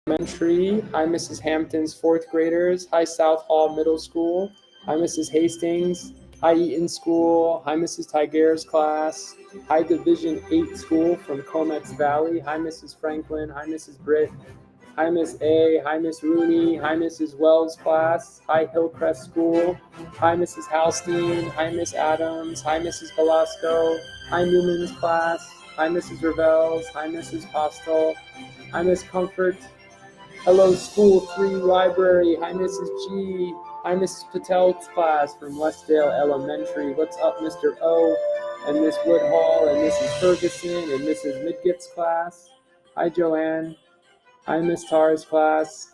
Elementary. Hi, Mrs. Hampton's fourth graders. Hi, South Hall Middle School. Hi, Mrs. Hastings. Hi, Eaton School. Hi, Mrs. Tiger's class. Hi, Division 8 School from Comex Valley. Hi, Mrs. Franklin. Hi, Mrs. Britt. Hi, Miss A. Hi, Miss Rooney. Hi, Mrs. Wells class. Hi, Hillcrest School. Hi, Mrs. Halstein. Hi, Miss Adams. Hi, Mrs. Velasco. Hi, Newman's class. Hi, Mrs. Revels. Hi, Mrs. Postel. Hi, Miss Comfort. Hello, School 3 Library. Hi, Mrs. G. Hi, Mrs. Patel's class from Westdale Elementary. What's up, Mr. O? And Miss Woodhall and Mrs. Ferguson and Mrs. Midget's class. Hi, Joanne. Hi, Miss Tarr's class.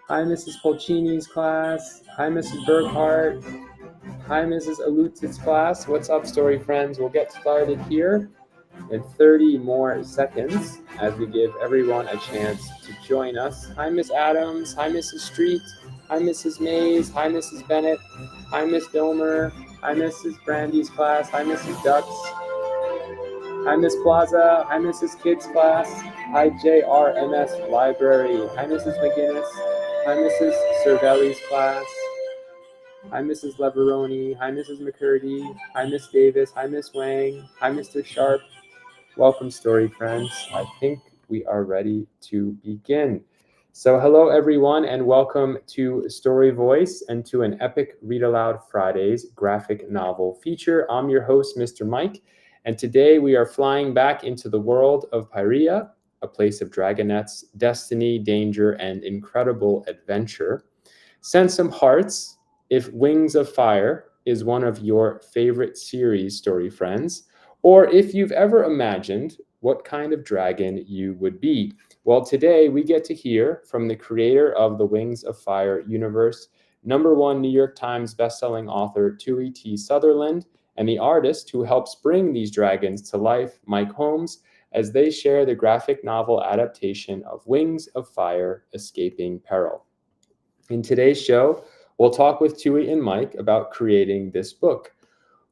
Hi, Mrs. Polcini's class. Hi, Mrs. Burkhart. Hi, Mrs. Alutit's class. What's up, story friends? We'll get started here in 30 more seconds as we give everyone a chance to join us. Hi, Miss Adams. Hi, Mrs. Street. Hi, Mrs. Mays. Hi, Mrs. Bennett. Hi, Miss Domer. Hi, Mrs. Brandy's class. Hi, Mrs. Ducks. Hi, Miss Plaza. Hi, Mrs. Kids class. Hi, JRMS Library. Hi, Mrs. McGinnis. Hi, Mrs. Cervelli's class. Hi, Mrs. Leveroni. Hi, Mrs. McCurdy. Hi, Miss Davis. Hi, Miss Wang. Hi, Mr. Sharp. Welcome, story friends. I think we are ready to begin. So hello, everyone, and welcome to Storyvoice and to an Epic Read Aloud Fridays graphic novel feature. I'm your host, Mr. Mike, and today we are flying back into the world of Pyrea, a place of dragonets, destiny, danger, and incredible adventure. Send some hearts if Wings of Fire is one of your favorite series, story friends, or if you've ever imagined what kind of dragon you would be. Well, today we get to hear from the creator of the Wings of Fire universe, #1 New York Times bestselling author Tui T. Sutherland, and the artist who helps bring these dragons to life, Mike Holmes, as they share the graphic novel adaptation of Wings of Fire, Escaping Peril. In today's show, we'll talk with Tui and Mike about creating this book.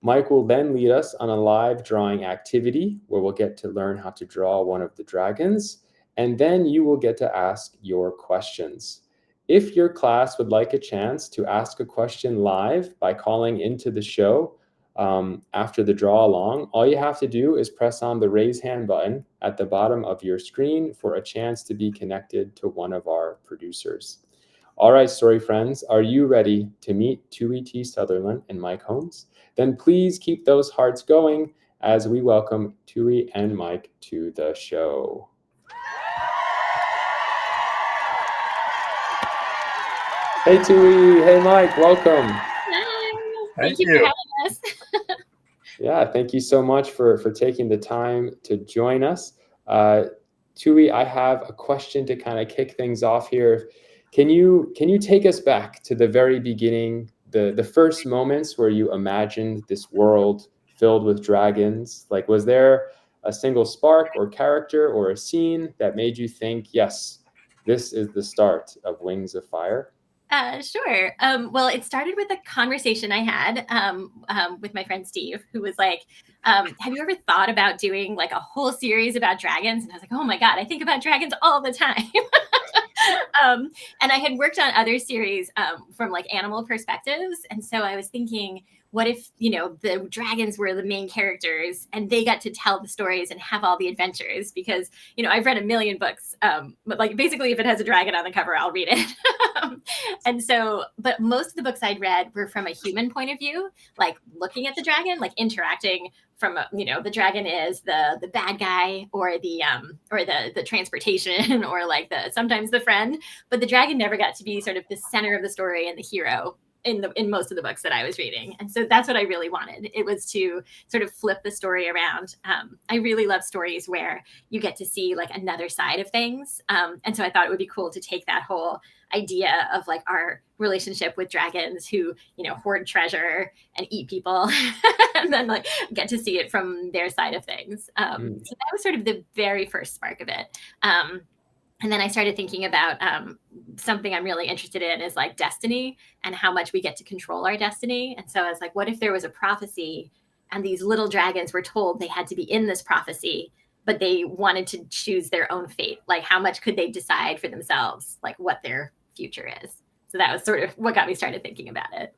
Mike will then lead us on a live drawing activity where we'll get to learn how to draw one of the dragons, and then you will get to ask your questions. If your class would like a chance to ask a question live by calling into the show after the draw along, all you have to do is press on the raise hand button at the bottom of your screen for a chance to be connected to one of our producers. All right, story friends, are you ready to meet Tui T. Sutherland and Mike Holmes? Then please keep those hearts going as we welcome Tui and Mike to the show. Hey, Tui. Hey, Mike. Welcome. Hi. Thank Thank you you. for having us. Yeah, thank you so much for taking the time to join us. Tui, I have a question to kind of kick things off here. Can you take us back to the very beginning, the first moments where you imagined this world filled with dragons? Like, was there a single spark or character or a scene that made you think, yes, this is the start of Wings of Fire? Sure. Well, it started with a conversation I had with my friend Steve, who was like, have you ever thought about doing like a whole series about dragons? And I was like, oh my God, I think about dragons all the time. And I had worked on other series from like animal perspectives. And so I was thinking, what if, the dragons were the main characters and they got to tell the stories and have all the adventures? Because, I've read a million books, but like basically if it has a dragon on the cover, I'll read it. And so, but most of the books I'd read were from a human point of view, like looking at the dragon, like interacting from, the dragon is the bad guy or the transportation or like sometimes the friend, but the dragon never got to be sort of the center of the story and the hero in most of the books that I was reading. And so that's what I really wanted. It was to sort of flip the story around. I really love stories where you get to see like another side of things. And so I thought it would be cool to take that whole idea of like our relationship with dragons who, hoard treasure and eat people and then like get to see it from their side of things. So that was sort of the very first spark of it. And then I started thinking about something I'm really interested in is like destiny and how much we get to control our destiny. And so I was like, what if there was a prophecy and these little dragons were told they had to be in this prophecy but they wanted to choose their own fate. Like, how much could they decide for themselves, like what their future is? So that was sort of what got me started thinking about it.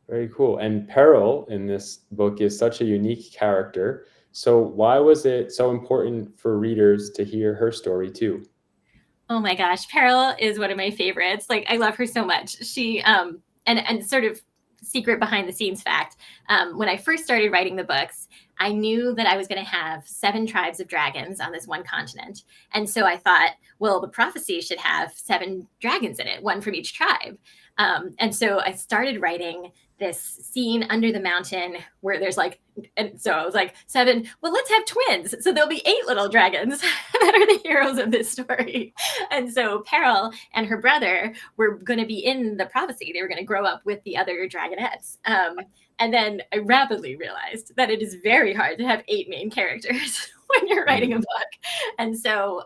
Very cool. And Peril in this book is such a unique character. So why was it so important for readers to hear her story too? Oh my gosh, Peril is one of my favorites. Like, I love her so much. She and sort of secret behind the scenes fact, when I first started writing the books, I knew that I was going to have 7 tribes of dragons on this one continent. And so I thought, well, the prophecy should have 7 dragons in it, one from each tribe. And so I started writing this scene under the mountain where there's like, and so I was like, 7, well, let's have twins. So there'll be 8 little dragons that are the heroes of this story. And so Peril and her brother were going to be in the prophecy. They were going to grow up with the other dragonettes. And then I rapidly realized that it is very hard to have 8 main characters when you're writing a book. And so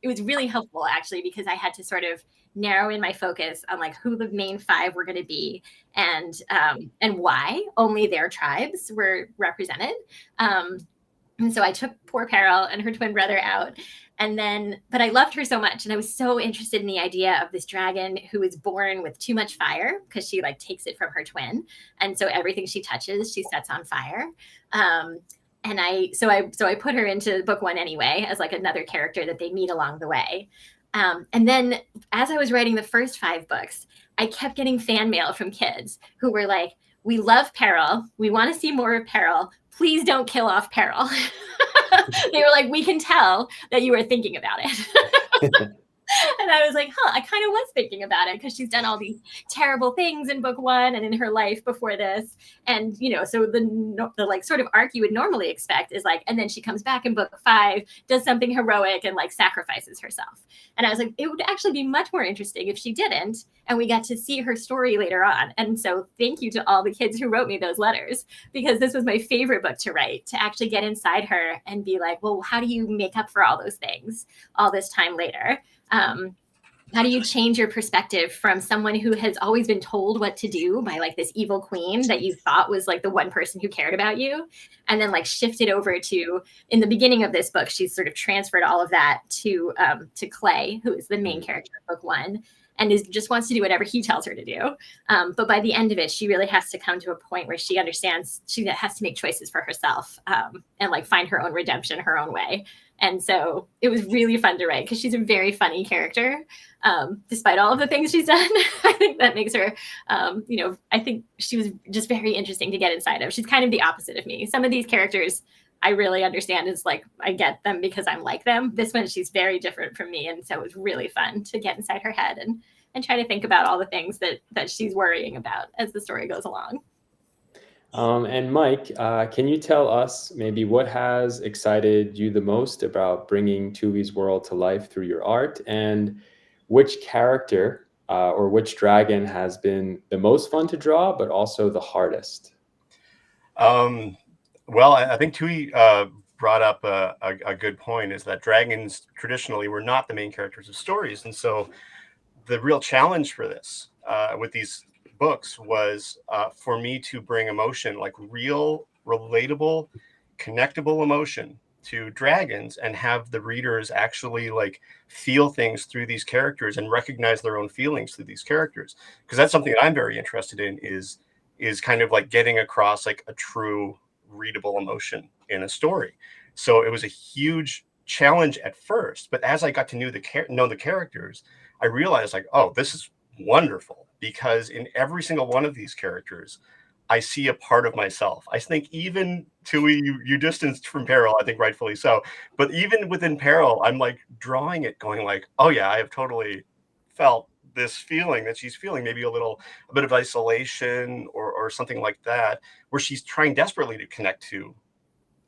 it was really helpful, actually, because I had to sort of narrow in my focus on like who the main 5 were going to be, and why only their tribes were represented. And so I took poor Peril and her twin brother out. And then, but I loved her so much. And I was so interested in the idea of this dragon who is born with too much fire, because she like takes it from her twin. And so everything she touches, she sets on fire. And so I put her into book 1 anyway, as like another character that they meet along the way. And then as I was writing the first 5 books, I kept getting fan mail from kids who were like, we love Peril. We want to see more of Peril. Please don't kill off Peril. They were like, we can tell that you were thinking about it. And I was like, I kind of was thinking about it, because she's done all these terrible things in book 1 and in her life before this. And, you know, so the like sort of arc you would normally expect is like, and then she comes back in book 5, does something heroic and like sacrifices herself. And I was like, it would actually be much more interesting if she didn't, and we got to see her story later on. And so thank you to all the kids who wrote me those letters, because this was my favorite book to write, to actually get inside her and be like, well, how do you make up for all those things all this time later? How do you change your perspective from someone who has always been told what to do by like this evil queen that you thought was like the one person who cared about you, and then like shift it over to, in the beginning of this book, she's sort of transferred all of that to Clay, who is the main character of book 1, and just wants to do whatever he tells her to do. But by the end of it, she really has to come to a point where she understands she has to make choices for herself, and like find her own redemption her own way. And so it was really fun to write, because she's a very funny character, despite all of the things she's done. I think that makes her, I think she was just very interesting to get inside of. She's kind of the opposite of me. Some of these characters I really understand is like, I get them because I'm like them. This one, she's very different from me. And so it was really fun to get inside her head and try to think about all the things that she's worrying about as the story goes along. And Mike, can you tell us maybe what has excited you the most about bringing Tuvi's world to life through your art, and which character or which dragon has been the most fun to draw, but also the hardest? Well, I think Tui brought up a good point, is that dragons traditionally were not the main characters of stories. And so the real challenge for this with these books was for me to bring emotion, like real, relatable, connectable emotion to dragons, and have the readers actually like feel things through these characters and recognize their own feelings through these characters. Because that's something that I'm very interested in, is kind of like getting across like a true readable emotion in a story. So it was a huge challenge at first, but as I got to know the characters, I realized like, oh, this is wonderful, because in every single one of these characters, I see a part of myself. I think even Tui, you distanced from Peril, I think rightfully so, but even within Peril, I'm like drawing it, going like, oh yeah, I have totally felt this feeling that she's feeling, maybe a bit of isolation or something like that, where she's trying desperately to connect to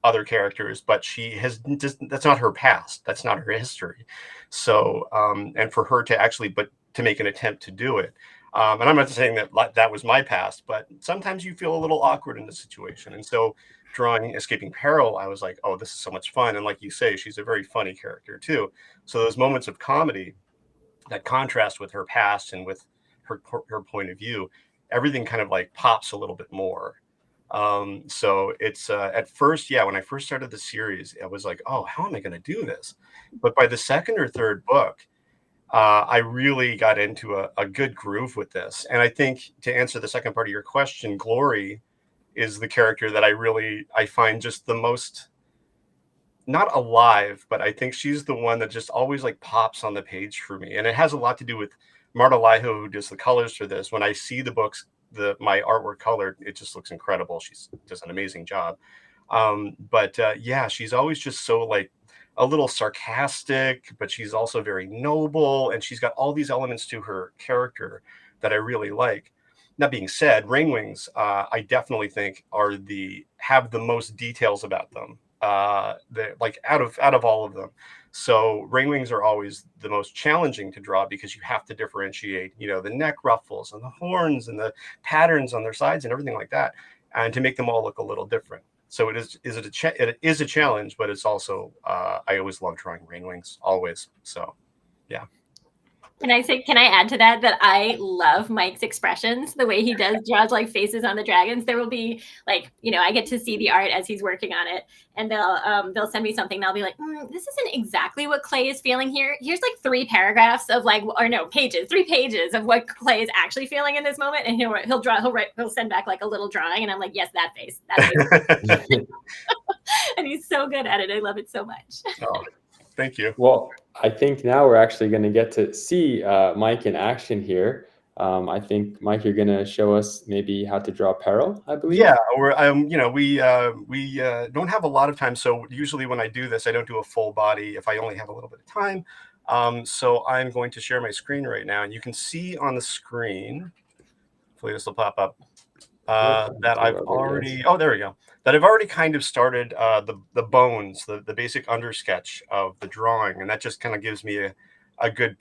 other characters, but she has just, that's not her past, that's not her history. So and for her to actually, but to make an attempt to do it, and I'm not saying that that was my past, but sometimes you feel a little awkward in the situation. And so drawing Escaping Peril, I was like, oh, this is so much fun. And like you say, she's a very funny character too. So those moments of comedy that contrast with her past and with her point of view, everything kind of like pops a little bit more. So it's at first, yeah, when I first started the series, I was like, oh, how am I going to do this? But by the second or third book, I really got into a good groove with this. And I think to answer the second part of your question, Glory is the character that I find just the most, not alive, but I think she's the one that just always like pops on the page for me. And it has a lot to do with Marta Laiho, who does the colors for this. When I see the books, my artwork colored, it just looks incredible. She does an amazing job. But yeah, she's always just so like a little sarcastic, but she's also very noble, and she's got all these elements to her character that I really like. That being said, Ringwings, I definitely think have the most details about them. Like out of all of them. So Ringwings are always the most challenging to draw because you have to differentiate, the neck ruffles and the horns and the patterns on their sides and everything like that, and to make them all look a little different. So it is a challenge, but it's also I always love drawing Ringwings, always. So yeah. Can I add to that I love Mike's expressions, the way he draws like faces on the dragons. There will be like, I get to see the art as he's working on it, and they'll send me something, and I'll be like, this isn't exactly what Clay is feeling here. Here's like 3 paragraphs of like, or no, pages, 3 pages of what Clay is actually feeling in this moment. And he'll send back like a little drawing, and I'm like, yes, that face. And he's so good at it. I love it so much. Oh, thank you. Well, I think now we're actually going to get to see Mike in action here. I think, Mike, you're going to show us maybe how to draw Peril, I believe. Yeah, we don't have a lot of time, so usually when I do this, I don't do a full body if I only have a little bit of time. So I'm going to share my screen right now, and you can see on the screen, hopefully this will pop up, that I've already, there we go, that I've already kind of started the bones, the basic undersketch of the drawing, and that just kind of gives me a good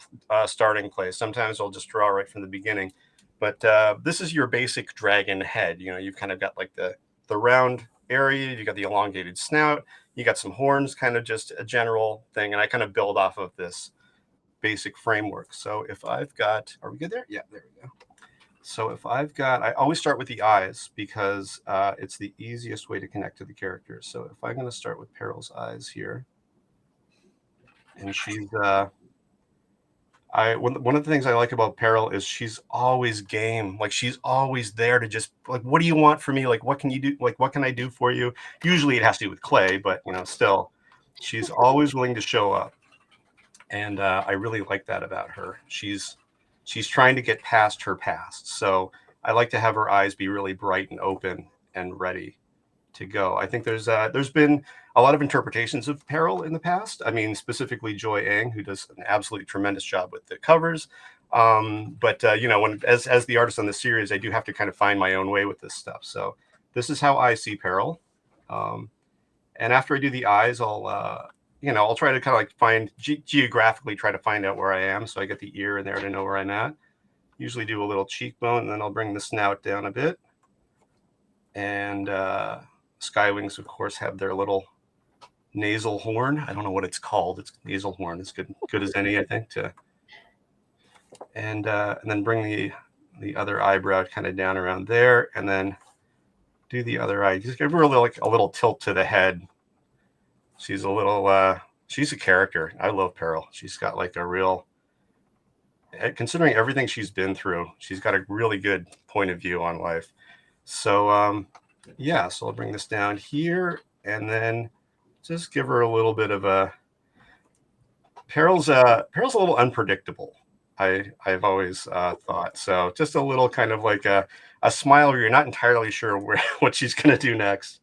starting place. Sometimes I'll just draw right from the beginning. But this is your basic dragon head. You've kind of got like the round area, you got the elongated snout, you got some horns, kind of just a general thing. And I kind of build off of this basic framework. So if I've got, are we good there? Yeah, there we go. So if I always start with the eyes because it's the easiest way to connect to the characters. So if I'm going to start with Peril's eyes here, and she's, one of the things I like about Peril is she's always game. Like she's always there to just like, what do you want from me? Like, what can you do? Like, what can I do for you? Usually it has to do with Clay, but still, she's always willing to show up. And I really like that about her. She's trying to get past her past. So I like to have her eyes be really bright and open and ready to go. I think there's been a lot of interpretations of Peril in the past. I mean, specifically Joy Ang, who does an absolutely tremendous job with the covers. But when as the artist on the series, I do have to kind of find my own way with this stuff. So this is how I see Peril. And after I do the eyes, I'll try to kind of like find geographically try to find out where I am. So I get the ear in there to know where I'm at. Usually do a little cheekbone, and then I'll bring the snout down a bit. And Skywings, of course, have their little nasal horn. I don't know what it's called. It's nasal horn. It's good as any, I think. And then bring the other eyebrow kind of down around there, and then do the other eye. Just give her a little tilt to the head. She's she's a character. I love Peril. She's got like a real, considering everything she's been through, she's got a really good point of view on life. So so I'll bring this down here, and then just give her a little bit of a Peril's a little unpredictable. I've always thought so. Just a little kind of like a smile where you're not entirely sure what she's gonna do next.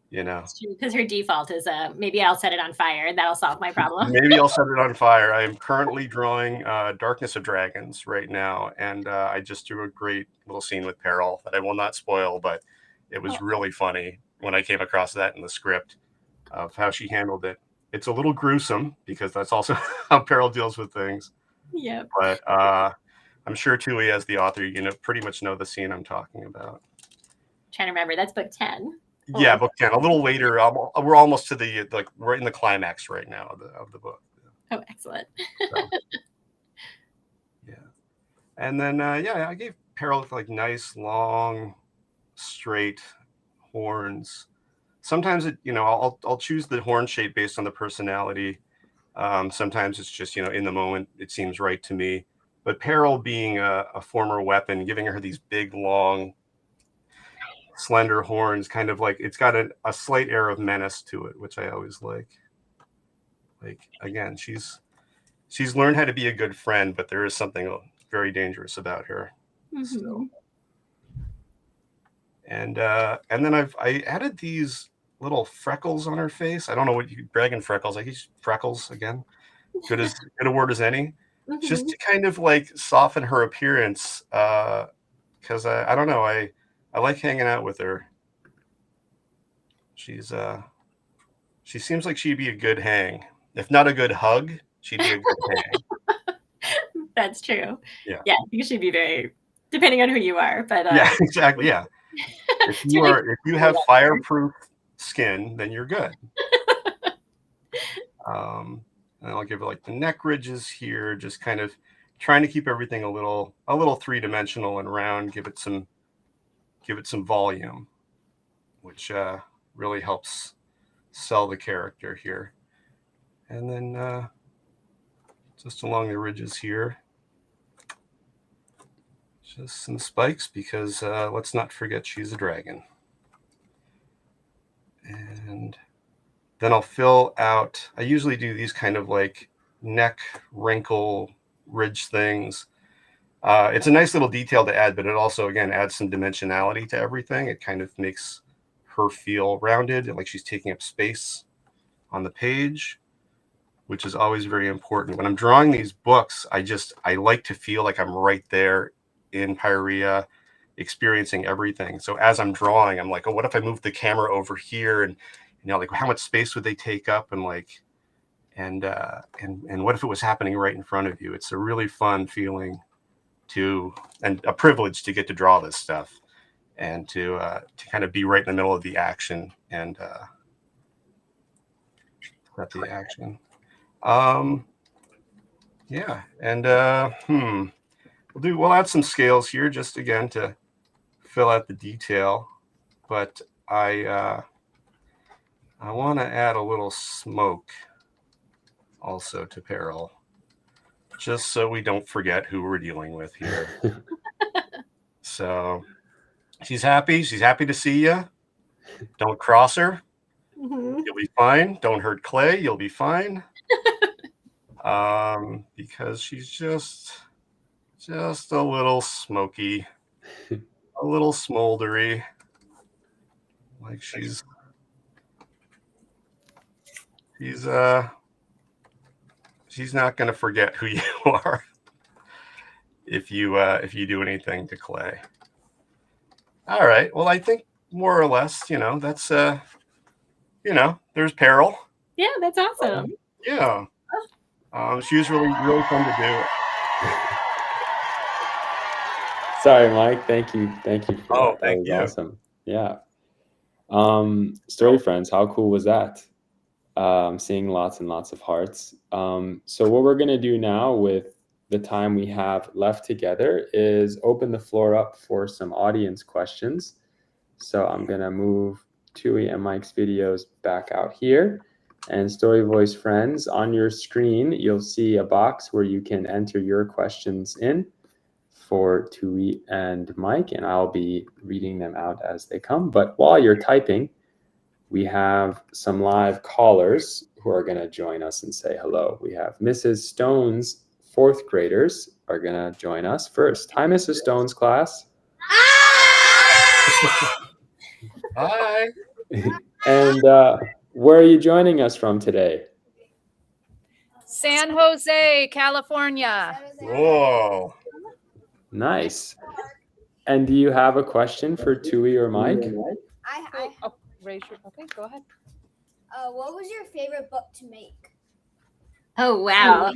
Because her default is maybe I'll set it on fire. That'll solve my problem. Maybe I'll set it on fire. I am currently drawing Darkness of Dragons right now, and I just drew a great little scene with Peril that I will not spoil, but it was really funny when I came across that in the script of how she handled it. It's a little gruesome because that's also how Peril deals with things. Yeah. But I'm sure Tui, as the author, pretty much know the scene I'm talking about. Trying to remember, that's book 10. Yeah, book 10. A little later, we're almost to we're in the climax right now of the book. Oh, excellent. So, yeah. And then, I gave Peril with like nice, long, straight horns. Sometimes I'll choose the horn shape based on the personality. Sometimes it's just, in the moment, it seems right to me. But Peril being a former weapon, giving her these big, long, slender horns, kind of like it's got a slight air of menace to it, which I always like. Like, again, she's learned how to be a good friend, but there is something very dangerous about her. So, and then I added these little freckles on her face. I don't know what dragon freckles. I use freckles again. Good a word as any. Just to kind of like soften her appearance. Because I don't know. I like hanging out with her. She seems like she'd be a good hang. If not a good hug, she'd be a good hang. That's true. Yeah. Yeah, I think she'd be very, depending on who you are. But yeah, exactly. Yeah. If you have fireproof skin, then you're good. And I'll give it like the neck ridges here, just kind of trying to keep everything a little three-dimensional and round, give it some volume, which really helps sell the character here. And then just along the ridges here, just some spikes, because let's not forget she's a dragon. And then I'll fill out, I usually do these kind of like neck wrinkle ridge things. It's a nice little detail to add, but it also, again, adds some dimensionality to everything. It kind of makes her feel rounded and like she's taking up space on the page, which is always very important. When I'm drawing these books, I like to feel like I'm right there in Pyrea, experiencing everything. So as I'm drawing, I'm like, oh, what if I move the camera over here? And like how much space would they take up? And like, and what if it was happening right in front of you? It's a really fun feeling and a privilege to get to draw this stuff and to kind of be right in the middle of the action and set the action. Yeah, and we'll add some scales here just again to fill out the detail, but I want to add a little smoke also to Peril, just so we don't forget who we're dealing with here. So she's happy to see you. Don't cross her. You'll be fine. Don't hurt Clay. You'll be fine. Because she's just a little smoky, a little smoldery. Like she's not going to forget who you are if you do anything to Clay. All right. Well, I think more or less, that's there's Peril. Yeah, that's awesome. Yeah. She was really fun to do. Sorry, Mike. Thank you for that. That was you. awesome. Yeah. Story friends, how cool was that? Seeing lots and lots of hearts. So what we're going to do now with the time we have left together is open the floor up for some audience questions. So I'm going to move Tui and Mike's videos back out here. And Storyvoice friends, on your screen, you'll see a box where you can enter your questions in for Tui and Mike, and I'll be reading them out as they come. But while you're typing, we have some live callers who are going to join us and say hello. We have Mrs. Stone's fourth graders are going to join us first. Hi, Mrs. Stone's class. Hi. And where are you joining us from today? San Jose, California. Whoa. Nice. And do you have a question for Tui or Mike? Okay, go ahead. What was your favorite book to make? Oh, wow.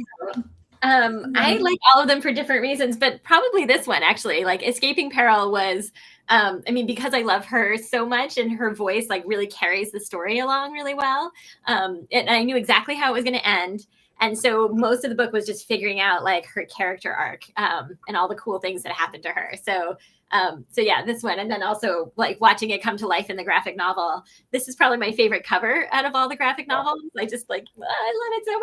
I like all of them for different reasons, but probably this one, actually. Like Escaping Peril was, because I love her so much and her voice like really carries the story along really well. And I knew exactly how it was going to end. And so most of the book was just figuring out like her character arc and all the cool things that happened to her. So yeah, this one. And then also like watching it come to life in the graphic novel. This is probably my favorite cover out of all the graphic novels. I just like, I love it so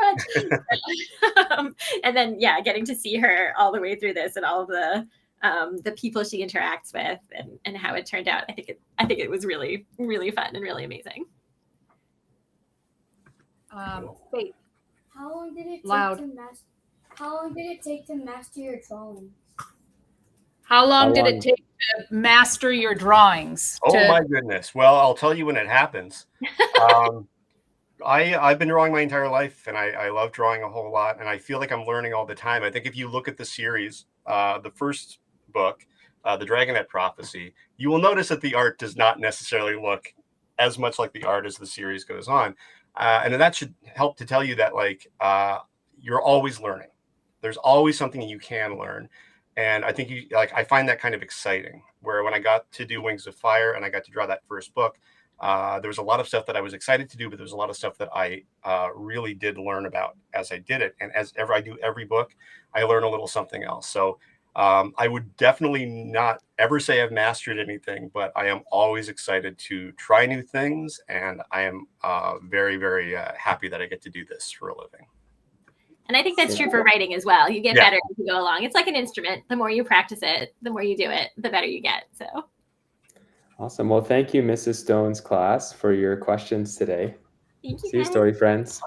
much. And then, yeah, getting to see her all the way through this and all of the people she interacts with and how it turned out. I think it was really, really fun and really amazing. Faith. How long did it take Loud. to master? How long did it take to master your drawings? How long How did long? it take to master your drawings? Oh my goodness. Well, I'll tell you when it happens. I've been drawing my entire life, and I love drawing a whole lot, and I feel like I'm learning all the time. I think if you look at the series, the first book, The Dragonette Prophecy, you will notice that the art does not necessarily look as much like the art as the series goes on. And that should help to tell you that you're always learning. There's always something you can learn. And I think I find that kind of exciting, where when I got to do Wings of Fire and I got to draw that first book, there was a lot of stuff that I was excited to do, but there was a lot of stuff that I really did learn about as I did it. And as ever I do every book, I learn a little something else. So I would definitely not ever say I've mastered anything, but I am always excited to try new things. And I am very, very happy that I get to do this for a living. And I think that's true for writing as well. You get Yeah. better as you go along. It's like an instrument. The more you practice it, the more you do it, the better you get. So Awesome. Well, thank you, Mrs. Stone's class, for your questions today. thank you. See you, guys. story friends.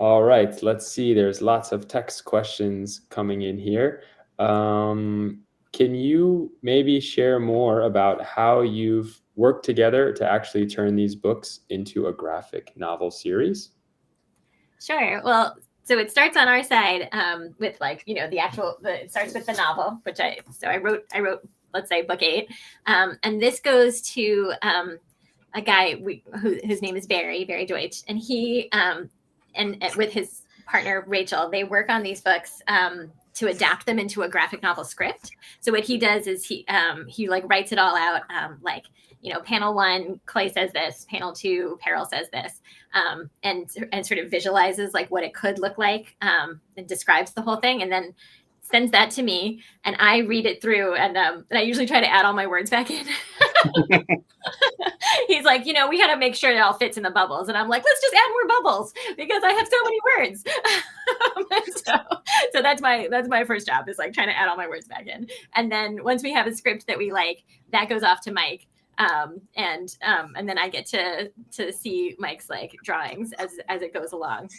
All right, let's see. There's lots of text questions coming in here. Can you maybe share more about how you've worked together to actually turn these books into a graphic novel series? Sure. Well, so it starts on our side with it starts with the novel, which I wrote, let's say book 8. And this goes to a guy whose name is Barry Deutsch. And he, and with his partner, Rachel, they work on these books to adapt them into a graphic novel script. So what he does is he writes it all out, panel 1, Clay says this, panel 2, Peril says this, and sort of visualizes like what it could look like and describes the whole thing, and then sends that to me, and I read it through, and I usually try to add all my words back in. He's like, we got to make sure it all fits in the bubbles, and I'm like, let's just add more bubbles because I have so many words. So that's my first job, is like trying to add all my words back in, and then once we have a script that we like, that goes off to Mike. And then I get to see Mike's like drawings as it goes along.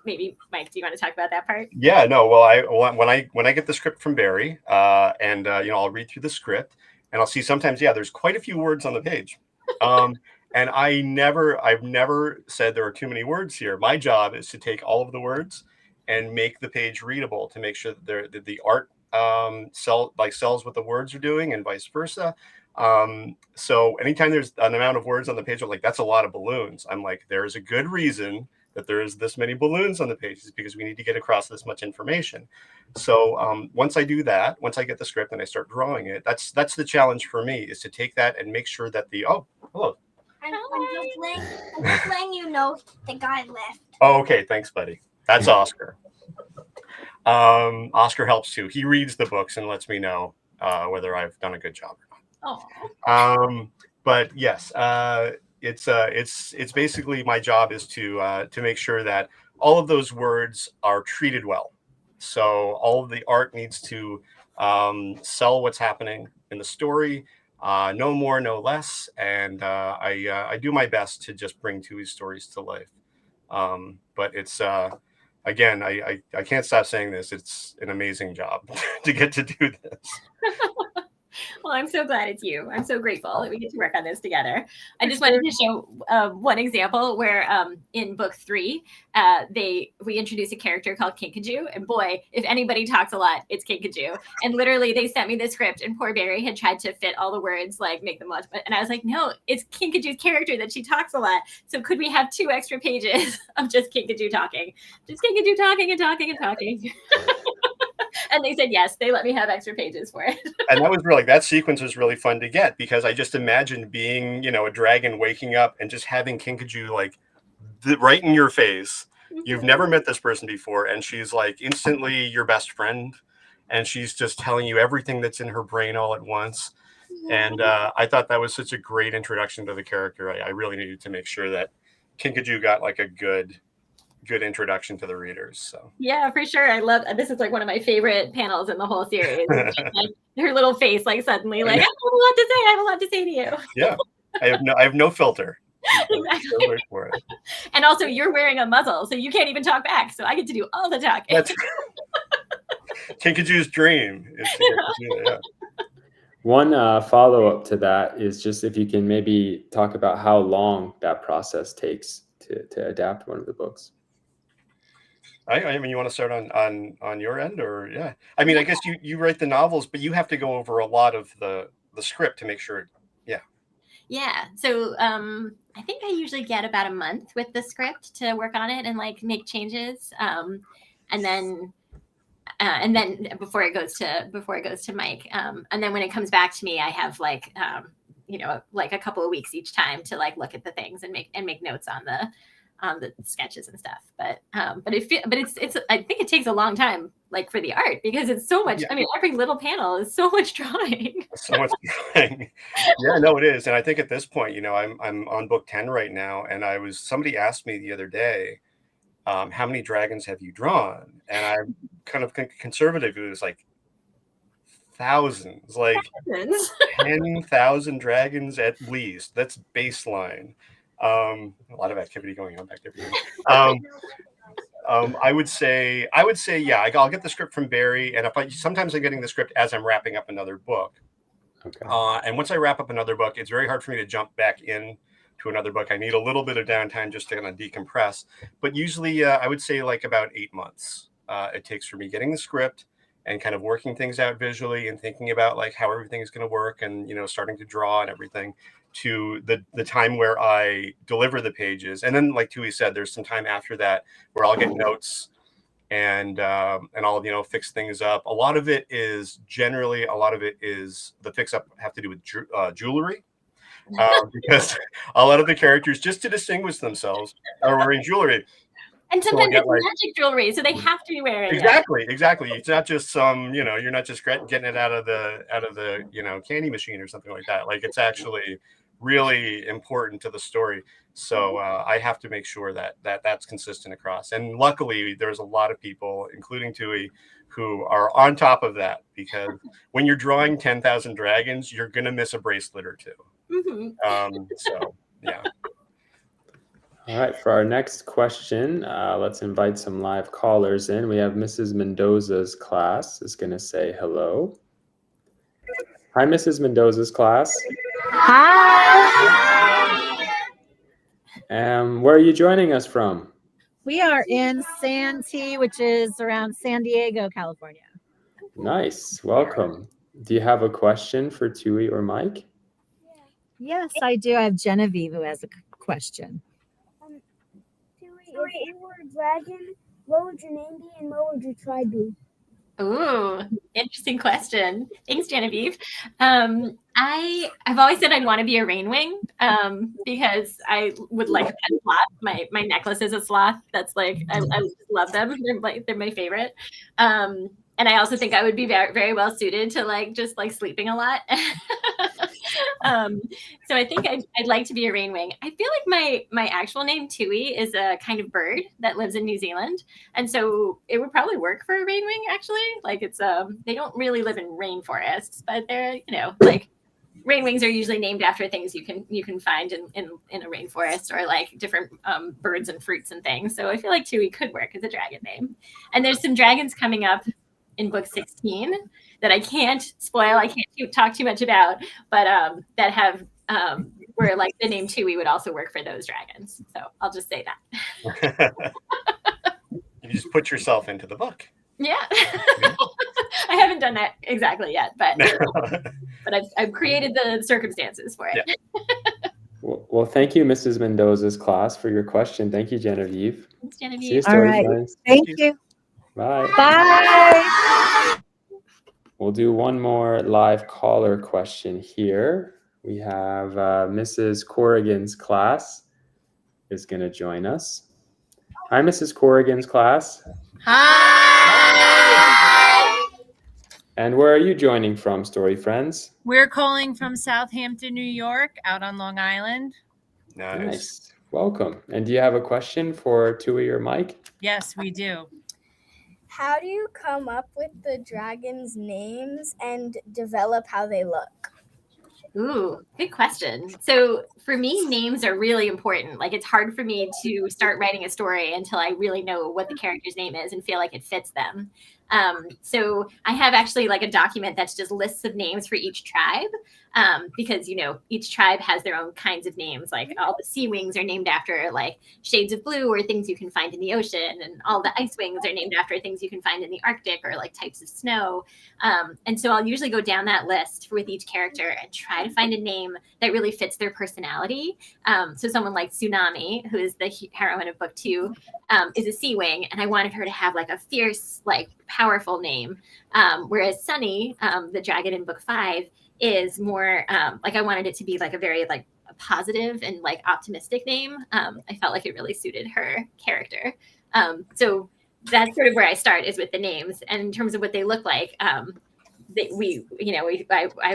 Maybe Mike, do you want to talk about that part? Yeah, no. Well, when I get the script from Barry, I'll read through the script, and I'll see sometimes, there's quite a few words on the page. And I've never said there are too many words here. My job is to take all of the words and make the page readable, to make sure that the art sells what the words are doing, and vice versa. So anytime there's an amount of words on the page, I'm like, that's a lot of balloons. I'm like, there is a good reason that there is this many balloons on the pages, because we need to get across this much information. So once I do that, once I get the script and I start drawing it, that's the challenge for me, is to take that and make sure that hello. I'm just letting you know the guy left. Oh, okay. Thanks, buddy. That's Oscar. Oscar helps too. He reads the books and lets me know whether I've done a good job or not. Oh. But yes, it's basically my job is to make sure that all of those words are treated well. So all of the art needs to sell what's happening in the story, no more, no less. And I do my best to just bring Tui's stories to life. But it's again, I can't stop saying this. It's an amazing job to get to do this. Well, I'm so glad it's you. I'm so grateful that we get to work on this together. I just wanted to show one example where in book 3, we introduce a character called Kinkajou. And boy, if anybody talks a lot, it's Kinkajou. And literally they sent me the script, and poor Barry had tried to fit all the words, like make them much. And I was like, no, it's Kinkajou's character that she talks a lot. So could we have 2 extra pages of just Kinkajou talking? Just Kinkajou talking and talking and talking. And they said yes. They let me have extra pages for it. And that sequence was really fun to get, because I just imagined being, a dragon waking up and just having Kinkajou like right in your face. You've never met this person before, and she's like instantly your best friend, and she's just telling you everything that's in her brain all at once. And I thought that was such a great introduction to the character. I really needed to make sure that Kinkajou got like a good introduction to the readers. So yeah, for sure. I love this. Is like one of my favorite panels in the whole series. Like, her little face, like suddenly, like I have a lot to say. I have a lot to say to you. Yeah, I have no filter. Exactly. For it. And also, you're wearing a muzzle, so you can't even talk back. So I get to do all the talking. That's Kinkajou's dream is to get to do that. Yeah. One follow-up to that is just if you can maybe talk about how long that process takes to adapt one of the books. I mean, you want to start on your end, or yeah? I mean, I guess you write the novels, but you have to go over a lot of the script to make sure. Yeah. Yeah. So I think I usually get about a month with the script to work on it and like make changes, and then before it goes to Mike, and then when it comes back to me, I have like like a couple of weeks each time to like look at the things and make notes on the sketches and stuff. But it's I think it takes a long time, like for the art, because it's so much. Yeah. I mean, every little panel is so much drawing. So much drawing. Yeah, no, it is. And I think at this point, I'm on book 10 right now, and somebody asked me the other day, how many dragons have you drawn? And I'm kind of conservative. It was like thousands, like 10,000 dragons at least. That's baseline. A lot of activity going on back there. I would say, yeah, I'll get the script from Barry, and sometimes I'm getting the script as I'm wrapping up another book. Okay. And once I wrap up another book, it's very hard for me to jump back in to another book. I need a little bit of downtime just to kind of decompress. But usually, I would say like about 8 months it takes for me getting the script and kind of working things out visually and thinking about like how everything is going to work, and starting to draw and everything, to the time where I deliver the pages. And then, like Tui said, there's some time after that where I'll get notes and I'll fix things up. A lot of it is the fix up have to do with jewelry, because a lot of the characters, just to distinguish themselves, are wearing jewelry. And sometimes it's magic jewelry, so they have to be wearing exactly. It's not just some, you're not just getting it out of the candy machine or something like that. Like, it's actually really important to the story. So I have to make sure that's consistent across. And luckily, there's a lot of people, including Tui, who are on top of that, because when you're drawing 10,000 dragons, you're gonna miss a bracelet or two. Mm-hmm. So yeah. All right, for our next question, let's invite some live callers in. We have Mrs. Mendoza's class is going to say hello. Hi, Mrs. Mendoza's class. Hi. Where are you joining us from? We are in Santee, which is around San Diego, California. Nice, welcome. Do you have a question for Tui or Mike? Yes, I do. I have Genevieve who has a question. If you were a dragon, what would your name be and what would your tribe be? Ooh, interesting question. Thanks, Genevieve. I've always said I'd want to be a rainwing, because I would like a pet sloth. My necklace is a sloth. That's like I love them. They're my favorite. And I also think I would be very, very well suited to like just like sleeping a lot. So I think I'd like to be a rainwing. I feel like my actual name, Tui, is a kind of bird that lives in New Zealand. And so it would probably work for a rainwing, actually. Like, it's they don't really live in rainforests, but they're, like, rainwings are usually named after things you can find in a rainforest, or like different birds and fruits and things. So I feel like Tui could work as a dragon name. And there's some dragons coming up in book 16 that I can't spoil. I can't talk too much about, but that have where like the name Tui would also work for those dragons. So I'll just say that. You just put yourself into the book. Yeah. I haven't done that exactly yet, but I've created the circumstances for it. Yeah. Well, thank you, Mrs. Mendoza's class, for your question. Thank you, Genevieve. Thanks, Genevieve. See you, All right. Storyvoice. Thank you. Bye. Bye. We'll do one more live caller question here. We have Mrs. Corrigan's class is going to join us. Hi, Mrs. Corrigan's class. Hi! And where are you joining from, Story Friends? We're calling from Southampton, New York, out on Long Island. Nice. Welcome. And do you have a question for Tui or Mike? Yes, we do. How do you come up with the dragons' names and develop how they look? Ooh, good question. So for me, names are really important. Like, it's hard for me to start writing a story until I really know what the character's name is and feel like it fits them. So I have actually like a document that's just lists of names for each tribe, because, you know, each tribe has their own kinds of names. Like, all the sea wings are named after like shades of blue or things you can find in the ocean, and all the ice wings are named after things you can find in the Arctic or like types of snow. And so I'll usually go down that list with each character and try to find a name that really fits their personality. So someone like Tsunami, who is the heroine of book 2, is a sea wing, and I wanted her to have like a fierce, like powerful name. Whereas Sunny, the dragon in book 5, is more like, I wanted it to be like a very like positive and like optimistic name. I felt like it really suited her character. So that's sort of where I start, is with the names. And in terms of what they look like, I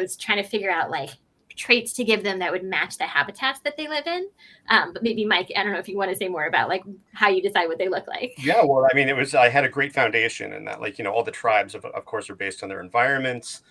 was trying to figure out like traits to give them that would match the habitats that they live in. But maybe Mike, I don't know if you want to say more about like how you decide what they look like. Yeah, well, I mean, I had a great foundation in that, like, you know, all the tribes of course are based on their environments.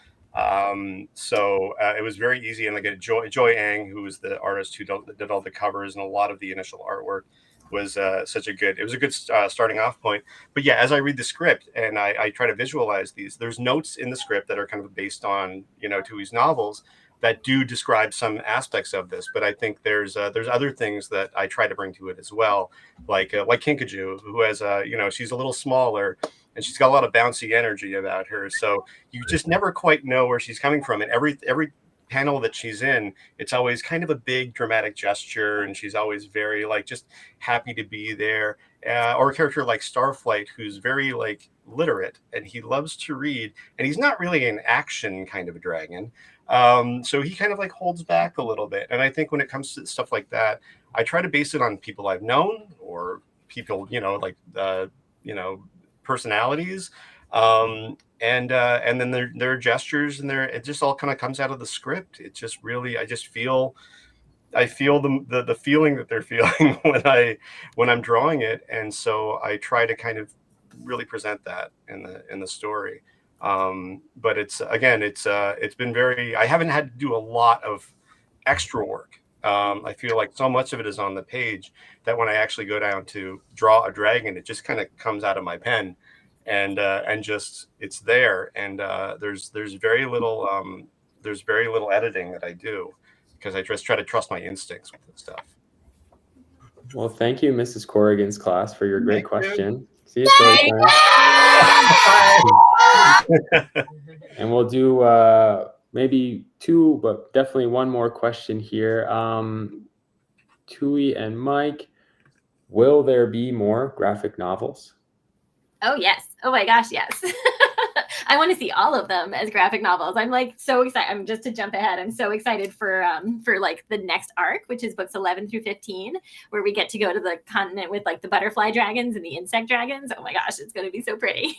So it was very easy. And like Joy Ang, who was the artist who did all the covers and a lot of the initial artwork, was it was a good starting off point. But yeah, as I read the script and I try to visualize these, there's notes in the script that are kind of based on, you know, Tui's novels that do describe some aspects of this. But I think there's other things that I try to bring to it as well, like Kinkajou, who has she's a little smaller and she's got a lot of bouncy energy about her. So you just never quite know where she's coming from. And every panel that she's in, it's always kind of a big dramatic gesture, and she's always very like just happy to be there. Or a character like Starflight, who's very like literate and he loves to read, and he's not really an action kind of a dragon. So he kind of like holds back a little bit. And I think when it comes to stuff like that, I try to base it on people I've known or people, personalities. And then their gestures and it just all kind of comes out of the script. It just really, I feel the feeling that they're feeling when I'm drawing it. And so I try to kind of really present that in the story. But it's been I haven't had to do a lot of extra work. I feel like so much of it is on the page that when I actually go down to draw a dragon, it just kind of comes out of my pen and just it's there. And there's very little editing that I do, because I just try to trust my instincts with this stuff. Well, thank you, Mrs. Corrigan's class, for your great question. See you, and we'll do maybe 2, but definitely one more question here. Tui and Mike, will there be more graphic novels? Oh, yes. Oh my gosh, yes. I want to see all of them as graphic novels. I'm like so excited. I'm just to jump ahead. I'm so excited for like the next arc, which is books 11 through 15, where we get to go to the continent with like the butterfly dragons and the insect dragons. Oh my gosh, it's going to be so pretty.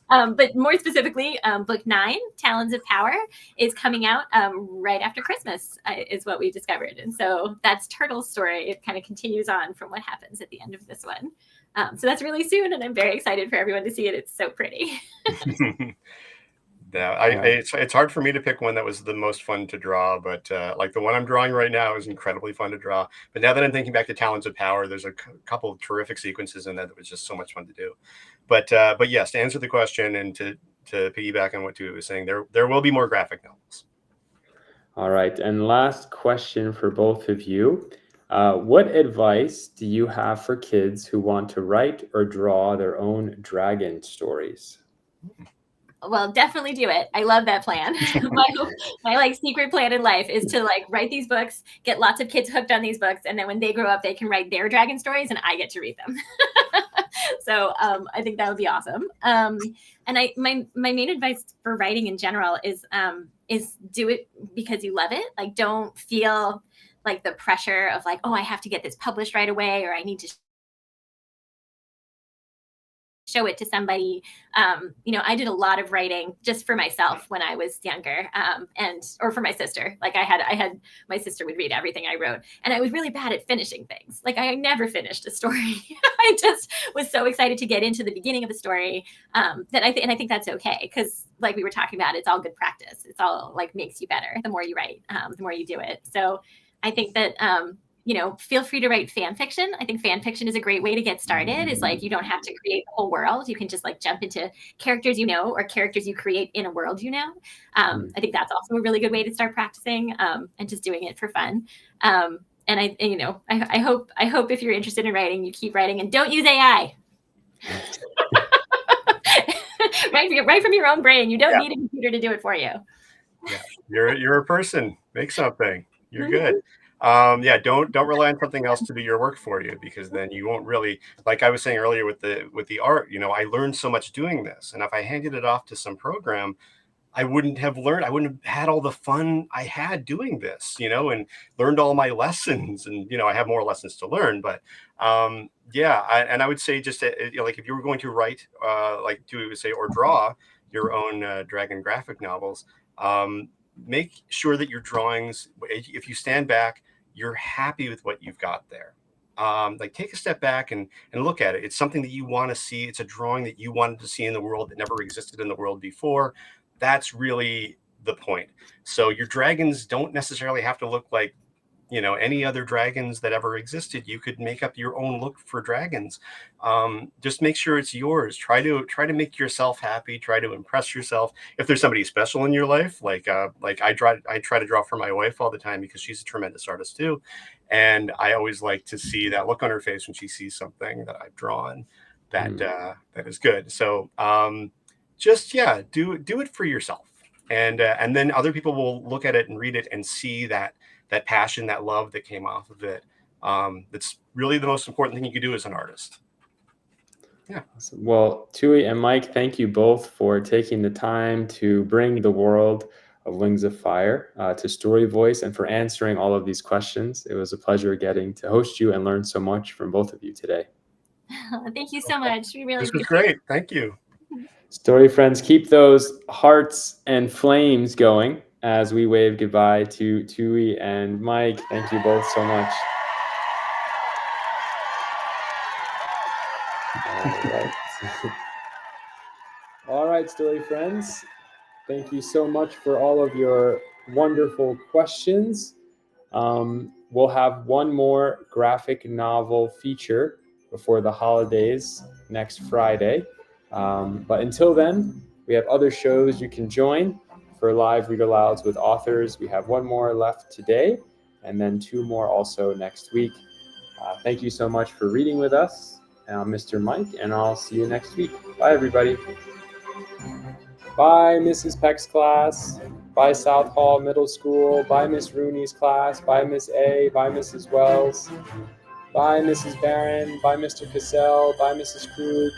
But more specifically, book 9, Talons of Power, is coming out right after Christmas, is what we discovered. And so that's Turtle's story. It kind of continues on from what happens at the end of this one. So that's really soon, and I'm very excited for everyone to see it. It's so pretty. It's hard for me to pick one that was the most fun to draw, but like the one I'm drawing right now is incredibly fun to draw. But now that I'm thinking back to Talons of Power, there's a couple of terrific sequences in that was just so much fun to do. But yes, to answer the question and to piggyback on what Tui was saying, there will be more graphic novels. All right, and last question for both of you. What advice do you have for kids who want to write or draw their own dragon stories? Well, definitely do it. I love that plan. my like secret plan in life is to like write these books, get lots of kids hooked on these books, and then when they grow up, they can write their dragon stories, and I get to read them. So I think that would be awesome. And my main advice for writing in general is do it because you love it. Like, don't feel like the pressure of like, oh, I have to get this published right away, or I need to show it to somebody. I did a lot of writing just for myself when I was younger, or for my sister. Like I had my sister would read everything I wrote, and I was really bad at finishing things. Like I never finished a story. I just was so excited to get into the beginning of a story that I think that's okay, because like we were talking about, it's all good practice. It's all like makes you better. The more you write, the more you do it. So I think that feel free to write fan fiction. I think fan fiction is a great way to get started. Is like, you don't have to create the whole world. You can just like jump into characters or characters you create in a world I think that's also a really good way to start practicing and just doing it for fun. And I hope if you're interested in writing, you keep writing and don't use AI. Write from your own brain. You don't need a computer to do it for you. Yeah, you're a person. Make something. You're good. Don't rely on something else to do your work for you, because then you won't really, like I was saying earlier with the art, I learned so much doing this. And if I handed it off to some program, I wouldn't have had all the fun I had doing this, and learned all my lessons. And, I have more lessons to learn, but I would say just like if you were going to write, or draw your own dragon graphic novels, make sure that your drawings, if you stand back, you're happy with what you've got there. Take a step back and look at it. It's something that you want to see. It's a drawing that you wanted to see in the world that never existed in the world before. That's really the point. So your dragons don't necessarily have to look like any other dragons that ever existed. You could make up your own look for dragons. Just make sure it's yours. Try to make yourself happy. Try to impress yourself. If there's somebody special in your life, like I try to draw for my wife all the time, because she's a tremendous artist too, and I always like to see that look on her face when she sees something that I've drawn that that is good. So do it for yourself, and then other people will look at it and read it and see that passion, that love that came off of it. That's really the most important thing you can do as an artist. Yeah. Awesome. Well, Tui and Mike, thank you both for taking the time to bring the world of Wings of Fire to Storyvoice, and for answering all of these questions. It was a pleasure getting to host you and learn so much from both of you today. Thank you so much. We really This was great. Thank you. Story friends, keep those hearts and flames going as we wave goodbye to Tui and Mike. Thank you both so much. All right, story friends. Thank you so much for all of your wonderful questions. We'll have one more graphic novel feature before the holidays next Friday. But until then, we have other shows you can join for live read alouds with authors. We have one more left today, and then 2 more also next week. Thank you so much for reading with us. I'm Mr. Mike, and I'll see you next week. Bye, everybody. Bye, Mrs. Peck's class. Bye, South Hall Middle School. Bye, Miss Rooney's class. Bye, Miss A. Bye, Mrs. Wells. Bye, Mrs. Barron. Bye, Mr. Cassell. Bye, Mrs. Krug.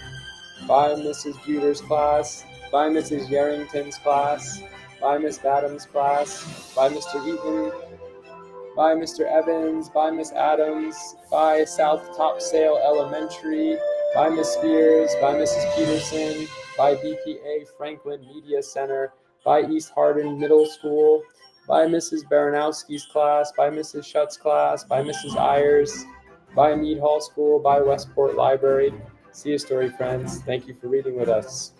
Bye, Mrs. Buter's class. Bye, Mrs. Yarrington's class. Bye, Miss Adams' class. Bye, Mr. Eaton. Bye, Mr. Evans. Bye, Miss Adams. Bye, South Topsail Elementary. Bye, Miss Spears. Bye, Mrs. Peterson. Bye, BPA Franklin Media Center. Bye, East Hardin Middle School. Bye, Mrs. Baranowski's class. Bye, Mrs. Shutt's class. Bye, Mrs. Ayers. Bye, Mead Hall School. Bye, Westport Library. See you, story friends. Thank you for reading with us.